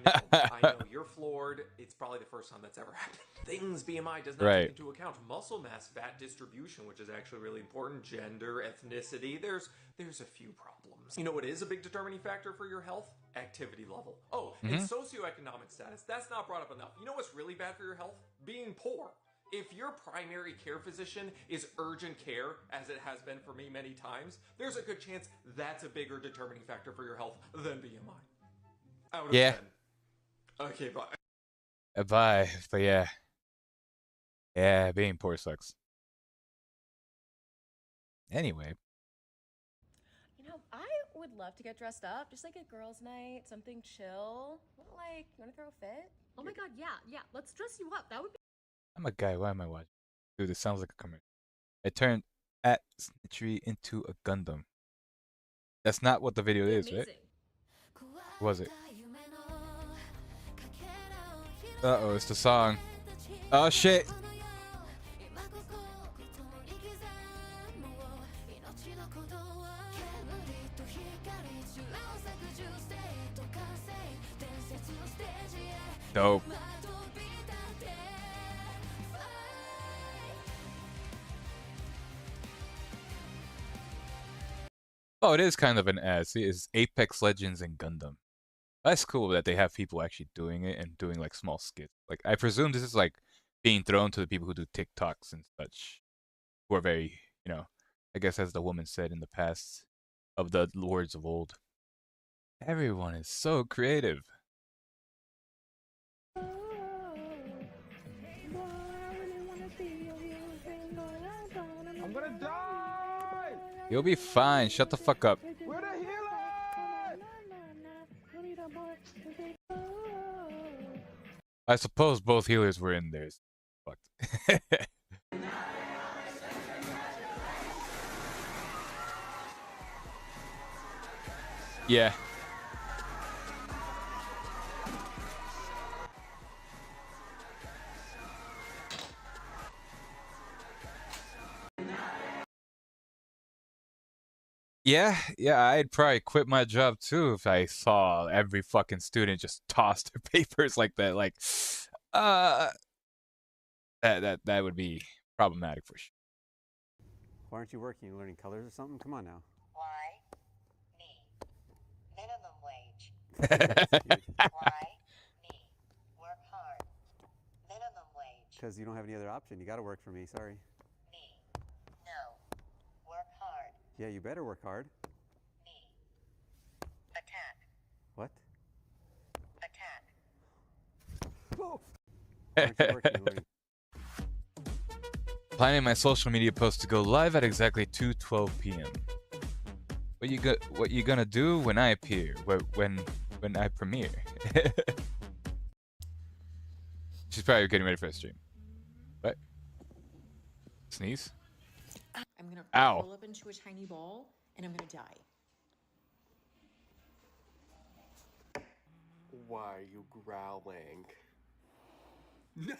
know, you're floored. It's probably the first time that's ever happened. Things BMI does not take into account: muscle mass, fat distribution, which is actually really important, gender, ethnicity. There's a few problems. You know what is a big determining factor for your health? Activity level. Oh, and socioeconomic status. That's not brought up enough. You know what's really bad for your health? Being poor. If your primary care physician is urgent care, as it has been for me many times, there's a good chance that's a bigger determining factor for your health than BMI. Out of 10. Okay, bye. Bye. But yeah. Yeah, being poor sucks. Anyway. You know, I would love to get dressed up, just like a girls' night, something chill. Like, you want to throw a fit? Oh my god, yeah. Let's dress you up. That would be... I'm a guy. Why am I watching? Dude, this sounds like a commercial. I turned at Snitchery into a Gundam. That's not what the video is, right? Was it? Uh-oh, it's the song. Oh, shit. Dope. Oh, it is kind of an ad. See, it's Apex Legends and Gundam. That's cool that they have people actually doing it and doing like small skits. Like, I presume this is like being thrown to the people who do TikToks and such, who are very, you know, I guess as the woman said in the past of the lords of old. Everyone is so creative. I'm gonna die! You'll be fine. Shut the fuck up. We're the healer! I suppose both healers were in there. Fucked. Yeah. Yeah, I'd probably quit my job too if I saw every fucking student just toss their papers like that. Like, that would be problematic for sure. Why aren't you working? You learning colors or something? Come on now. Why? Me. Minimum wage. Why? Me. Because you don't have any other option. You got to work for me. Sorry. No. Work hard. Yeah, you better work hard. Attack. What? Attack. Whoa. Aren't you working, Louis? Planning my social media post to go live at exactly 2:12 p.m. What you gonna do when I appear? When I premiere? She's probably getting ready for a stream. What? Sneeze? I'm gonna Ow. roll up into a tiny ball and I'm gonna die. Why are you growling? No.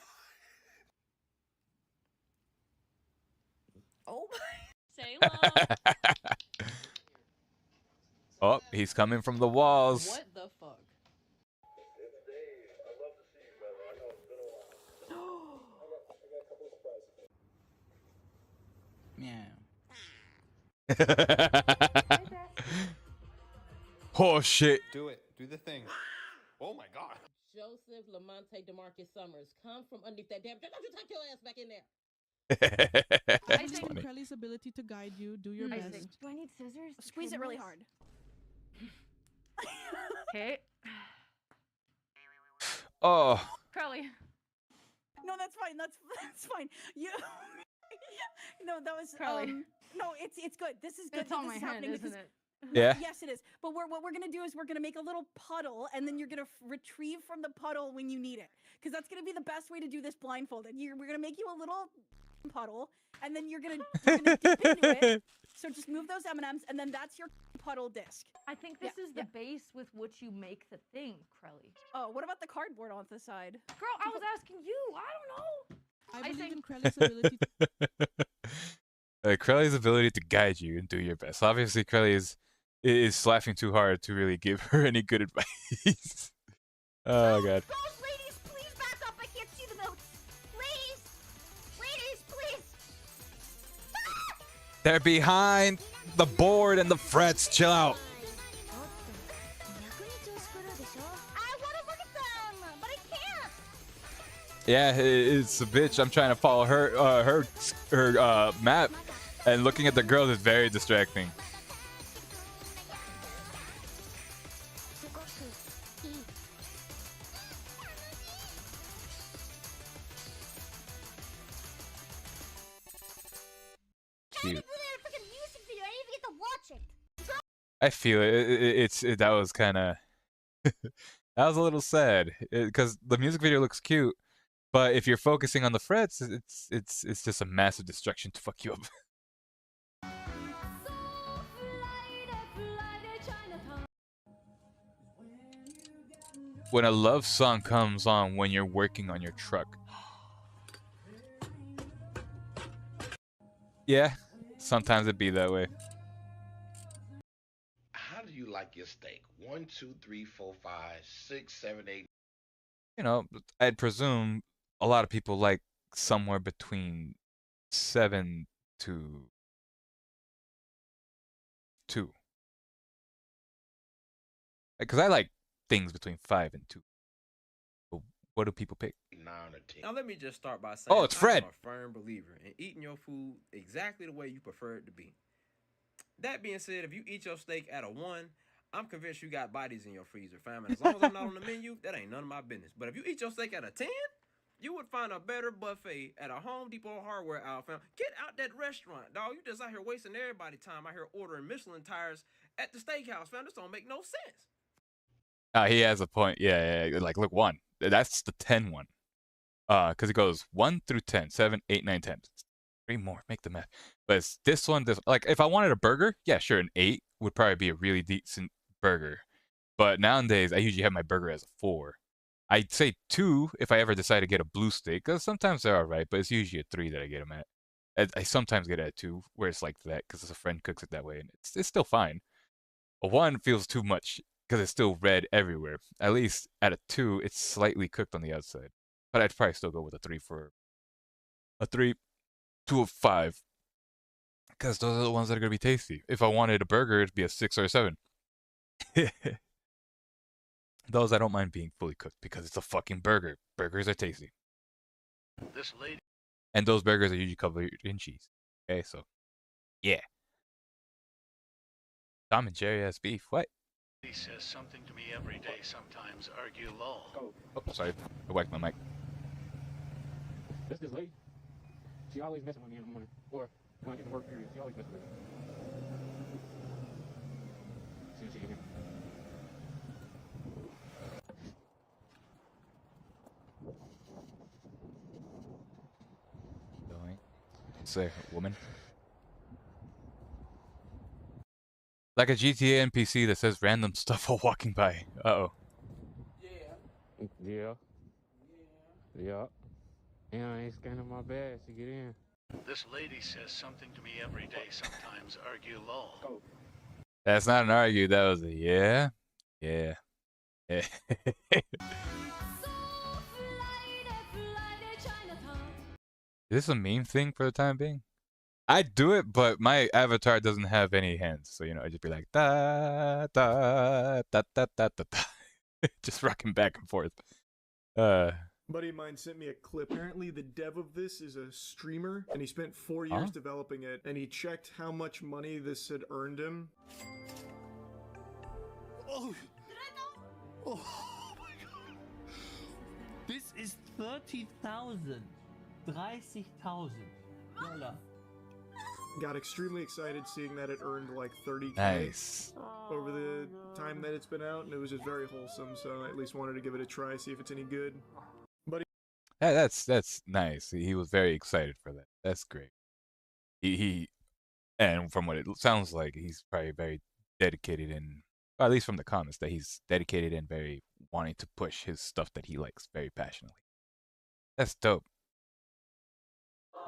Oh Sayla. Oh, he's coming from the walls. What the fuck? Oh shit. Do it. Do the thing. Oh my god. Joseph Lamonte DeMarcus Summers, come from underneath that damn. Don't you take your ass back in there. I think Krelly's ability to guide you. Do your best. Do I need scissors? Squeeze it really hard. Okay. Oh. Crowley. No, that's fine. That's fine. You. No, that was Crowley. No, it's good. This is good. It's on this my is hand, happening. isn't This is- it? Yeah. Yes, it is. But what we're gonna do is we're gonna make a little puddle, and then you're gonna retrieve from the puddle when you need it, because that's gonna be the best way to do this blindfolded. We're gonna make you a little puddle, and then you're gonna dip into it. So just move those M&Ms, and then that's your puddle disc. I think this is the base with which you make the thing, Crelly. Oh, what about the cardboard on the side? Girl, I was asking you. I don't know. I believe in Krelly's ability Crelly's ability to guide you and do your best. Obviously, Crelly is laughing too hard to really give her any good advice. Oh god. Girls, ladies, please back up. I can't see the notes. Please. Ladies, please. They're behind the board and the frets. Chill out. I want to look at them, but I can't. Yeah, it's a bitch. I'm trying to follow her map, and looking at the girls is very distracting. Cute. I feel it. That was kind of that was a little sad because the music video looks cute, but if you're focusing on the frets, it's just a massive distraction to fuck you up. When a love song comes on when you're working on your truck. Yeah, sometimes it be that way. How do you like your steak? 1, 2, 3, 4, 5, 6, 7, 8. You know, I'd presume a lot of people like somewhere between 7 to 2. Because I like things between 5 and 2. But what do people pick? 9 or 10. Now let me just start by saying, Oh, it's Fred. I'm a firm believer in eating your food exactly the way you prefer it to be. That being said, if you eat your steak at a 1, I'm convinced you got bodies in your freezer, fam. And as long as I'm not on the menu, that ain't none of my business. But if you eat your steak at a 10, you would find a better buffet at a Home Depot hardware aisle, fam. Get out that restaurant, dog. You just out here wasting everybody's time out here ordering Michelin tires at the steakhouse, fam. This don't make no sense. He has a point. Yeah. Like, look, 1. That's the 10 one. Because it goes 1 through 10, 7, 8, 9, 10. 3 more. Make the math. But it's this one. Like, if I wanted a burger, yeah, sure, an 8 would probably be a really decent burger. But nowadays, I usually have my burger as a 4. I'd say 2 if I ever decide to get a blue steak, because sometimes they're alright, but it's usually a 3 that I get them at. I sometimes get it at 2, where it's like that, because a friend cooks it that way, and it's still fine. A 1 feels too much, because it's still red everywhere. At least at a 2, it's slightly cooked on the outside. But I'd probably still go with a 3 for a 3 to a 5. Because those are the ones that are going to be tasty. If I wanted a burger, it'd be a 6 or a 7. Those I don't mind being fully cooked because it's a fucking burger. Burgers are tasty. This lady And those burgers are usually covered in cheese. Okay, so yeah. Tom and Jerry has beef. What? says something to me every day, sometimes argue lol. Oh, sorry. I whacked my mic. This lady. She always messing with me in the morning. Or when I get to work period, she always messing with me. See if she can hear me. Say, woman. Like a GTA NPC that says random stuff while walking by. Uh-oh. Yeah. Yeah. And I ain't scanning my badge to get in. This lady says something to me every day, sometimes argue lol. That's not an argue. That was a yeah. Yeah. Yeah. Is this a meme thing for the time being? I do it, but my avatar doesn't have any hands, so you know I just be like da da da da da da, da. Just rocking back and forth. Buddy of mine sent me a clip. Apparently, the dev of this is a streamer, and he spent 4 years developing it, and he checked how much money this had earned him. Oh, oh my god. This is 30,000. 30,000. Voila. Got extremely excited seeing that it earned like 30K Nice. over the time that it's been out, and it was just very wholesome, so I at least wanted to give it a try, see if it's any good. But That's nice. He was very excited for that. That's great. He and from what it sounds like, he's probably very dedicated and, or at least from the comments, that he's dedicated and very wanting to push his stuff that he likes very passionately. That's dope.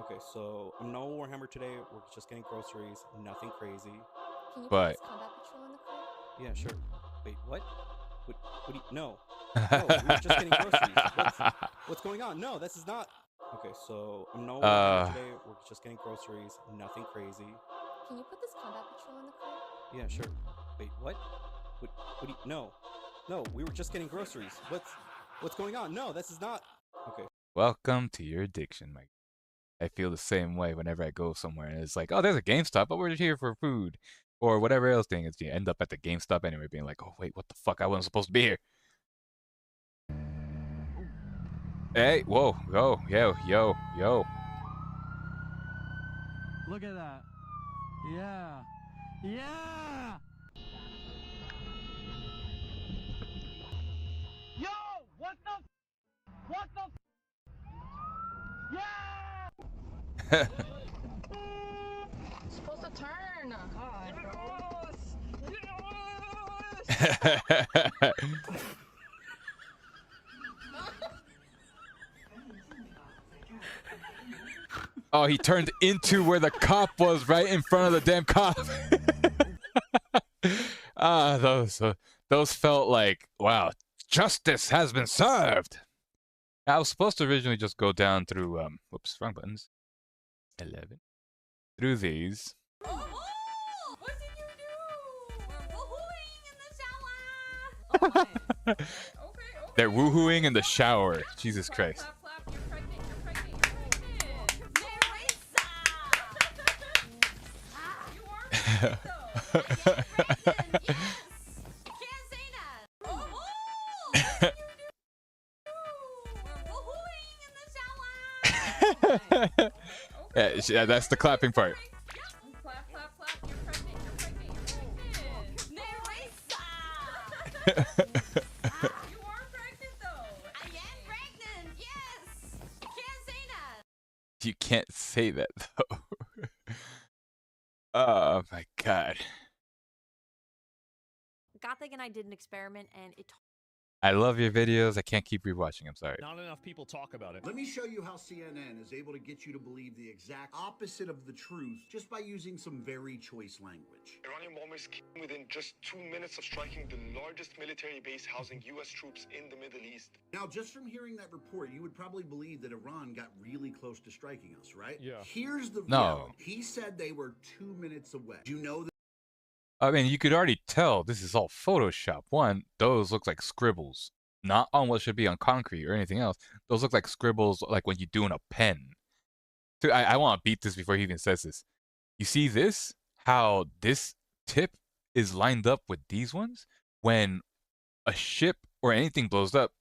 Okay, so I'm no Warhammer today. We're just getting groceries. Nothing crazy. Can you But- put this combat patrol in the car? Yeah, sure. Wait, what? What do you... No. No, we were just getting groceries. What's going on? No, this is not... Okay, so I'm no Warhammer today. We're just getting groceries. Nothing crazy. Can you put this combat patrol in the car? Yeah, sure. Wait, what? What do you... No. No, we were just getting groceries. What's going on? No, this is not... Okay. Welcome to your addiction, Mike. I feel the same way whenever I go somewhere and it's like, oh, there's a GameStop, but we're here for food. Or whatever else thing is. You end up at the GameStop anyway, being like, oh, wait, what the fuck? I wasn't supposed to be here. Hey, whoa, yo. Look at that. Yeah. Yeah! Yo! What the? What the? Yeah! Supposed to turn. God. Oh, he turned into where the cop was, right in front of the damn cop. Those felt like, wow, justice has been served. I was supposed to originally just go down through, whoops, wrong buttons. 11. Through these. What did you do? We're woohooing in the shower. They're woohooing in the shower. Jesus Christ. Yeah, that's the clapping part. You can't say that though. Oh my god. Gothic and I did an experiment and it I love your videos. I can't keep rewatching. I'm sorry. Not enough people talk about it. Let me show you how CNN is able to get you to believe the exact opposite of the truth just by using some very choice language. Iranian bombers came within just 2 minutes of striking the largest military base housing U.S. troops in the Middle East. Now, just from hearing that report, you would probably believe that Iran got really close to striking us, right? Yeah. Here's the No. reality. He said they were 2 minutes away. Do you know that? I mean, you could already tell this is all Photoshop. One, those look like scribbles. not on what should be on concrete or anything else. Those look like scribbles, like when you do in a pen. So I want to beat this before he even says this. You see this? How this tip is lined up with these ones? When a ship or anything blows up,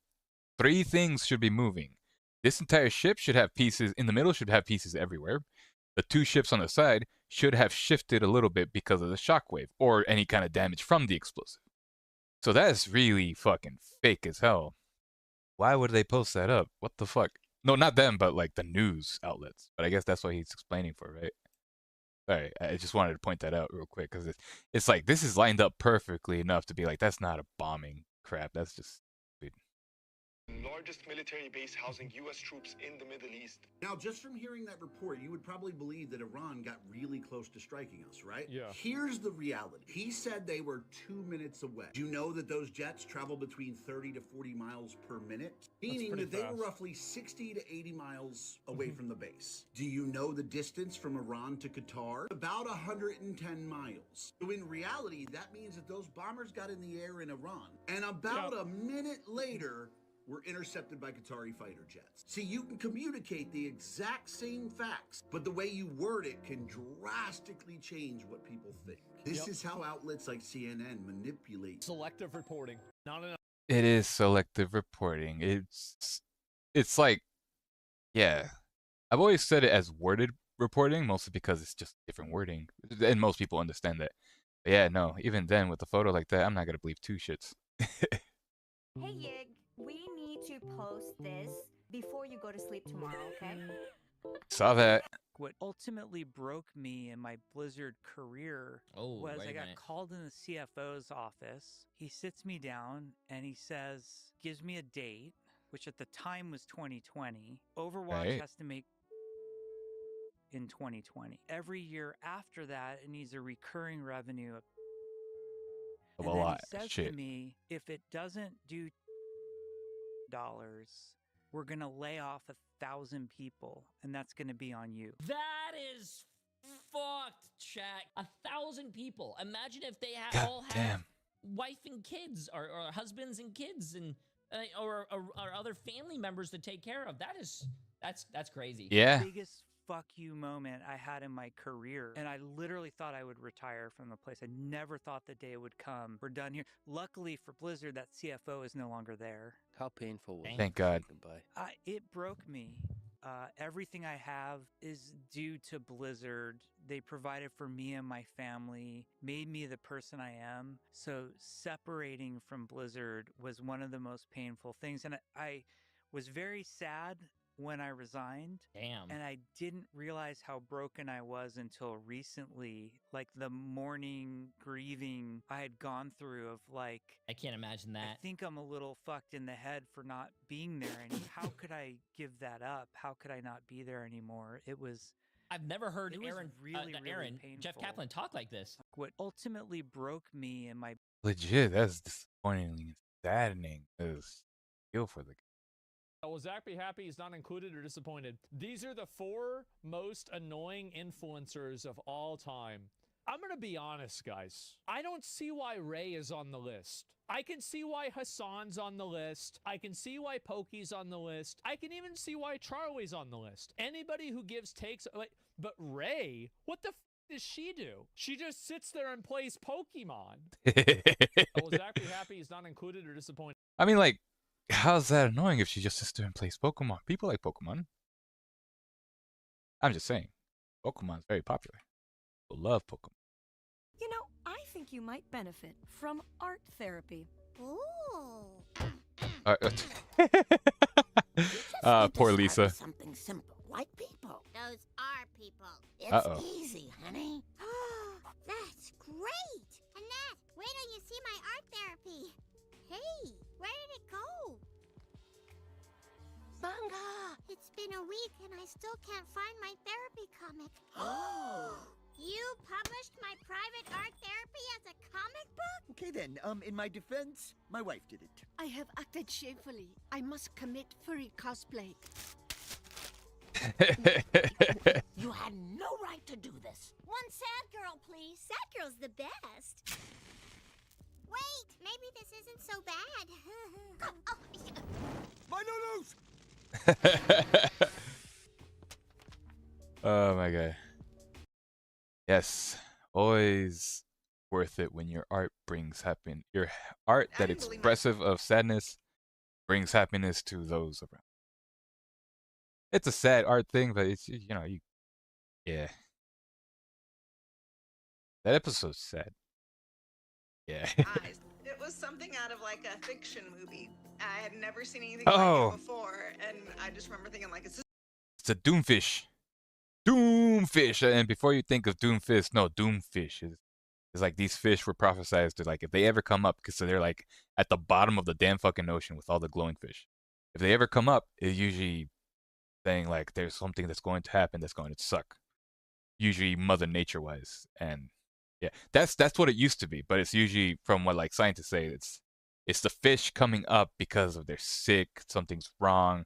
3 things should be moving. This entire ship should have pieces, in the middle should have pieces everywhere. The 2 ships on the side should have shifted a little bit because of the shockwave or any kind of damage from the explosive. So that's really fucking fake as hell. Why would they post that up? What the fuck? No, not them, but like the news outlets. But I guess that's what he's explaining for, right? Alright, I just wanted to point that out real quick because it's like this is lined up perfectly enough to be like, that's not a bombing crap. That's just stupid. Largest military base housing U.S. troops in the Middle East. Now, just from hearing that report, you would probably believe that Iran got really close to striking us, right? Yeah. Here's the reality. He said they were 2 minutes away. Do you know that those jets travel between 30 to 40 miles per minute? Meaning that they were roughly 60 to 80 miles away from the base. Do you know the distance from Iran to Qatar? About 110 miles. So in reality, that means that those bombers got in the air in Iran. And about a minute later, were intercepted by Qatari fighter jets. See, you can communicate the exact same facts, but the way you word it can drastically change what people think. This is how outlets like CNN manipulate. Selective reporting. Not enough. It is selective reporting. It's like, yeah. I've always said it as worded reporting, mostly because it's just different wording. And most people understand that. But yeah, no, even then with a photo like that, I'm not gonna believe 2 shits. Hey Yig, we need to post this before you go to sleep tomorrow, okay? Saw that. What ultimately broke me in my Blizzard career was I got called in the CFO's office. He sits me down and he says, gives me a date, which at the time was 2020. Overwatch has to make in 2020. Every year after that, it needs a recurring revenue Of and a then lot. he says Shit. to me, if it doesn't do dollars, we're gonna lay off 1,000 people, and that's gonna be on you. That is fucked, Shaq. 1,000 people. Imagine if they all have wife and kids, or husbands and kids, and or other family members to take care of. That's crazy. Yeah. The biggest fuck you moment I had in my career, and I literally thought I would retire from the place. I never thought the day would come. We're done here. Luckily for Blizzard, that CFO is no longer there. How painful was it? Thank God. It broke me. Everything I have is due to Blizzard. They provided for me and my family, made me the person I am. So separating from Blizzard was one of the most painful things. And I was very sad when I resigned. Damn. And I didn't realize how broken I was until recently. Like the morning grieving I had gone through of like, I can't imagine that. I think I'm a little fucked in the head for not being there. And how could I give that up? How could I not be there anymore? I've never heard Aaron, Jeff Kaplan talk like this. What ultimately broke me in my Legit, that's disappointing and saddening. Cause feel for the Will Zach be happy he's not included or disappointed? These are the 4 most annoying influencers of all time. I'm going to be honest, guys. I don't see why Ray is on the list. I can see why Hassan's on the list. I can see why Pokey's on the list. I can even see why Charlie's on the list. Anybody who gives takes, but Ray, what the does she do? She just sits there and plays Pokemon. Will Zach be happy he's not included or disappointed? I mean, like, how's that annoying if she just sits there and plays Pokemon? People like Pokemon. I'm just saying. Pokemon's very popular. People love Pokemon. You know, I think you might benefit from art therapy. Ooh. Poor Lisa. Something simple, like people. Those are people. It's Uh-oh. easy, honey. That's great. Annette, wait till you see my art therapy. Hey, where did it go? Bunga! It's been a week and I still can't find my therapy comic. You published my private art therapy as a comic book? Okay then, in my defense, my wife did it. I have acted shamefully. I must commit furry cosplay. You had no right to do this. One sad girl, please. Sad girl's the best. wait! Maybe this isn't so bad. My noodles! Oh my god. Yes, always worth it when your art brings happiness. Your art that expressive of sadness brings happiness to those around. It's a sad art thing, but it's, you know, yeah. That episode's sad. Yeah. It was something out of like a fiction movie. I had never seen anything Oh. like it before, and I just remember thinking like, it's It's a doomfish. Doomfish. And before you think of doomfish, no, doomfish is like these fish were prophesized to, like, if they ever come up, because they're like at the bottom of the damn fucking ocean with all the glowing fish. If they ever come up, it's usually saying like there's something that's going to happen that's going to suck. Usually Mother Nature wise. And yeah, that's what it used to be, but it's usually, from what like scientists say, it's the fish coming up because of they're sick, something's wrong,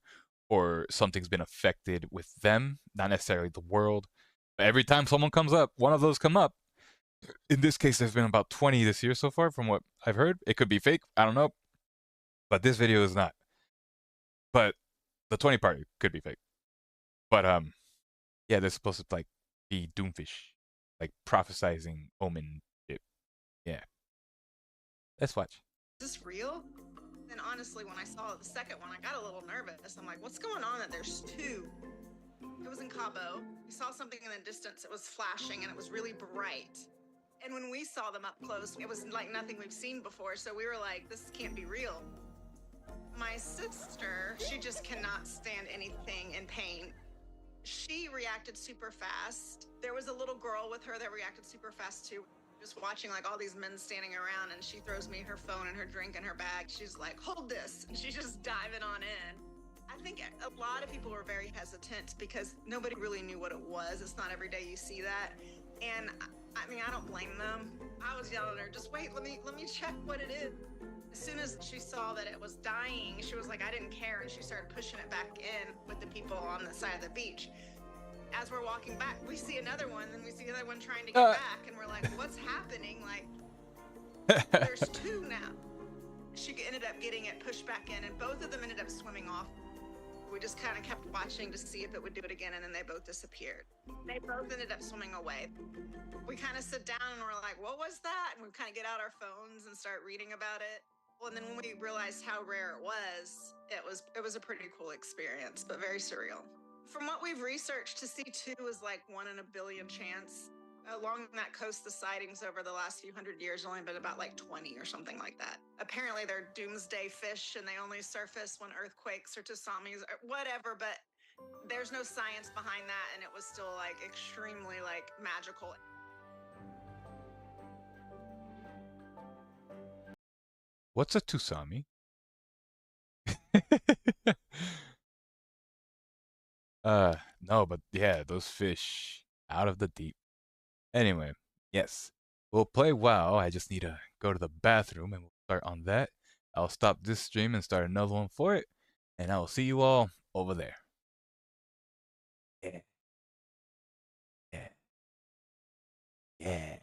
or something's been affected with them, not necessarily the world. But every time someone comes up, one of those come up. In this case, there's been about 20 this year so far, from what I've heard. It could be fake, I don't know. But this video is not. But the 20 part could be fake. But yeah, they're supposed to like be doomfish, like prophesizing omen shit. Yeah. Let's watch. is this real? And honestly, when I saw the second one, I got a little nervous. I'm like, what's going on that there's two? It was in Cabo. We saw something in the distance. It was flashing and it was really bright. And when we saw them up close, it was like nothing we've seen before. So we were like, this can't be real. My sister, she just cannot stand anything in pain. She reacted super fast. There was a little girl with her that reacted super fast too. Just watching like all these men standing around, and she throws me her phone and her drink in her bag. She's like, hold this. And she's just diving on in. I think a lot of people were very hesitant because nobody really knew what it was. It's not every day you see that. And I mean, I don't blame them. I was yelling at her, just wait, let me check what it is. As soon as she saw that it was dying, she was like, I didn't care. And she started pushing it back in with the people on the side of the beach. As we're walking back, we see another one, then we see the other one trying to get back, and we're like, what's happening? Like, there's two now. She ended up getting it pushed back in, and both of them ended up swimming off. We just kind of kept watching to see if it would do it again, and then they both disappeared. They both ended up swimming away. We kind of sit down, and we're like, what was that? And we kind of get out our phones and start reading about it. Well, and then when we realized how rare it was a pretty cool experience, but very surreal. From what we've researched, to see two is like 1 in a billion chance. Along that coast, the sightings over the last few hundred years only been about like 20 or something like that. Apparently they're doomsday fish and they only surface when earthquakes or tsunamis or whatever, but there's no science behind that, and it was still like extremely like magical. What's a tsunami? No, but yeah, those fish out of the deep. Anyway, yes, we'll play WoW. I just need to go to the bathroom and we'll start on that. I'll stop this stream and start another one for it, and I will see you all over there. Yeah. Yeah. Yeah.